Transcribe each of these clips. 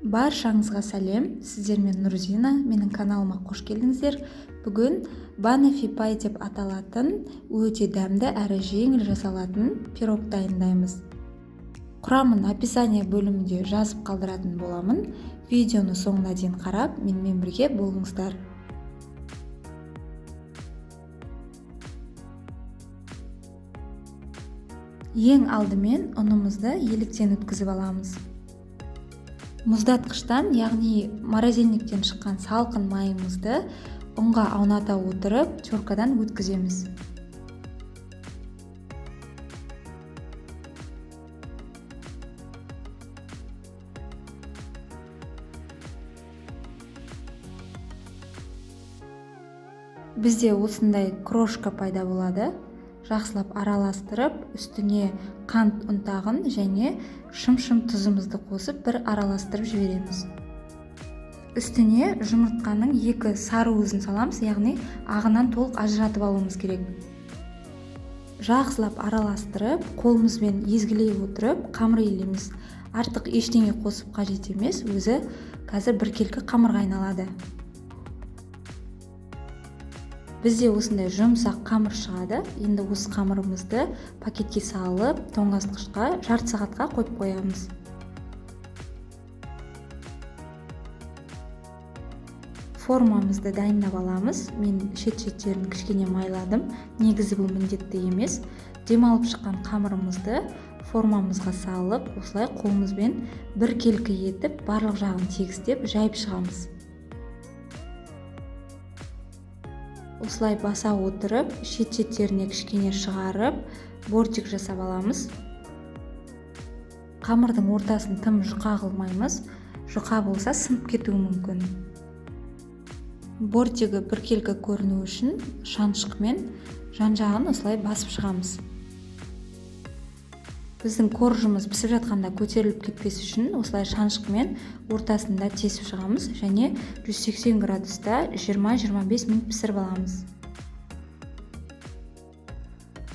Баршаңызға сәлем, сіздермен Нұрзина, менің каналыма қош келдіңіздер. Бүгін банафи пай деп аталатын өте дәмді әрі жеңіл жасалатын пирог дайындаймыз. Құрамын описание бөлімінде жазып қалдыратын боламын. Видеоны соңына дейін қарап, менімен бірге болыңыздар. Ең алдымен ұнымызды еліктен өткізіп аламыз. Мұздатқыштан, яғни морозильниктен шыққан салқын майымызды ұнға ауната отырып, теркадан өткіземіз. Бізде осындай крошка пайда болады. Жақсылап араластырып, үстіне қант ұнтағын және шым-шым тұзымызды қосып бір араластырып жібереміз. Үстіне жұмыртқаның 2 сары уызын саламыз, яғни ағынан толық ажыратып алуымыз керек. Жақсылап араластырып, қолымызбен езгілей отырып, қамыр илейміз. Артық ештеңе қосып қажет емес, өзі қазір біркелкі қамырға айналады. Бізде осындай жұмсақ қамыр шығады. Енді осы қамырымызды пакетке салып, тоңазытқышқа жарты сағатқа қойып қоямыз. Формамызды дайындап аламыз. Мен шет-шеттерін кішкене майладым. Негізі бұл міндетті емес. Демалып шыққан қамырымызды формамызға салып, осылай қолымызбен біркелкі етіп, барлық жағын тегістеп, жайып шығамыз. Осылай баса отырып, шет-шеттеріне кішкене шығарып, бортик жасап аламыз. Қамырдың ортасын тым жұқа қылмаймыз. Жұқа болса сынып кетуі мүмкін. Бортигі біркелкі көріну үшін шаншқымен жан-жағын осылай басып шығамыз. Біздің коржымыз пісіп жатқанда көтеріліп кетпес үшін осылай шаншқымен ортасында тесіп шығамыз және 180 градуста 20-25 минут пісіріп аламыз.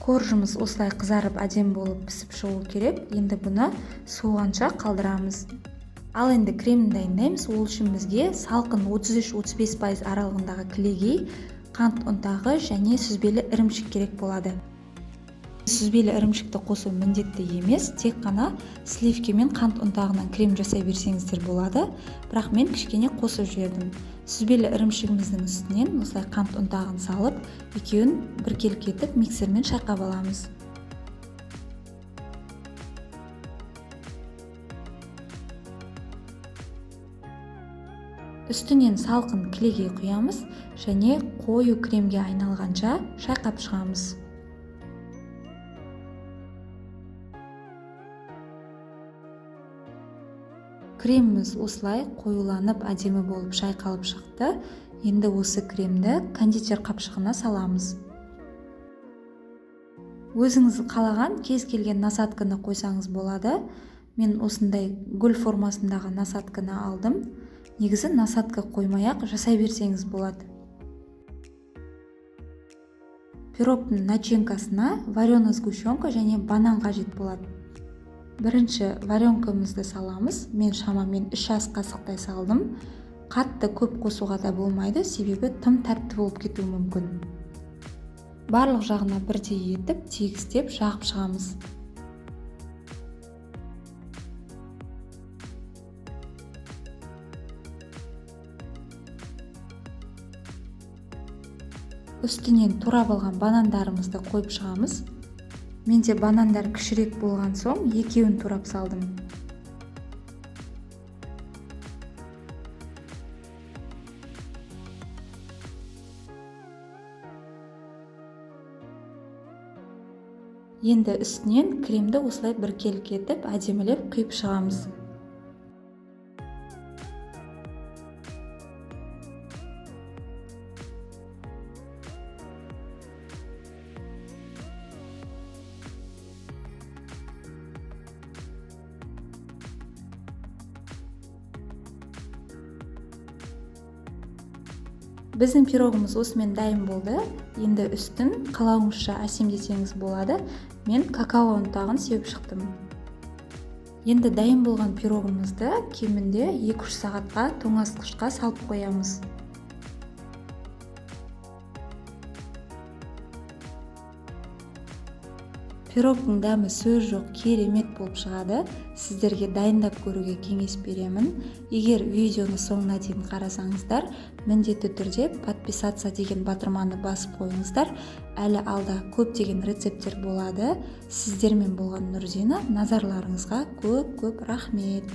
Коржымыз осылай қызарып әдемі болып пісіп шығу керек. Енді бұны суығанша қалдырамыз. Ал енді кремін дайындаймыз. Ол үшін бізге салқын 33-35% аралығындағы кілегей, қант ұнтағы және сүзбелі ірімшік керек болады. Сүзбелі ірімшікті қосу міндетті емес, тек қана сливке мен қант ұнтағынан крем жасай берсеңіздер болады, бірақ мен кішкене қосып жібердім. Сүзбелі ірімшігіміздің үстінен осылай қант ұнтағын салып, екеуін біркелкі етіп миксермен шайқап аламыз. Үстінен салқын кілегей құямыз және қою кремге айналғанша шайқап шығамыз. Креміміз осылай қоюланып әдемі болып шайқалып шықты. Енді осы кремді кондитер қапшығына саламыз. Өзіңіз қалаған кез келген насадканы қойсаңыз болады. Мен осындай гүл формасындағы насадканы алдым. Негізі насадка қоймай-ақ жасай берсеңіз болады. Пирогтың начинкасына вареная сгущенка және банан қажет болады. Бірінші варенкамызды саламыз. Мен шамамен 3 ас қасықтай салдым. Қатты көп қосуға да болмайды, себебі тым тәтті болып кетуі мүмкін. Барлық жағына бірдей етіп, тегістеп жағып шығамыз. Үстінен турап алған банандарымызды қойып шығамыз. Менде банандар кішірек болған соң, екеуін турап салдым. Енді үстінен кремді осылай біркелкі етіп, әдемілеп құйып шығамыз. Біздің пирогымыз осымен дайын болды. Енді үстін қалауыңызша әсемдесеңіз болады. Мен какао ұнтағын сеуіп шықтым. Енді дайын болған пирогымызды кемінде 2-3 сағатқа тоңазытқышқа салып қоямыз. Пирогтың дәмі сөз жоқ, керемет болып шығады. Сіздерге дайындап көруге кеңес беремін. Егер видеоны соңына дейін қарасаңыздар, міндетті түрде подписаться деген батырманы басып қойыңыздар. Әлі алда көптеген рецепттер болады. Сіздермен болған Нұрзина. Назарларыңызға көп рахмет.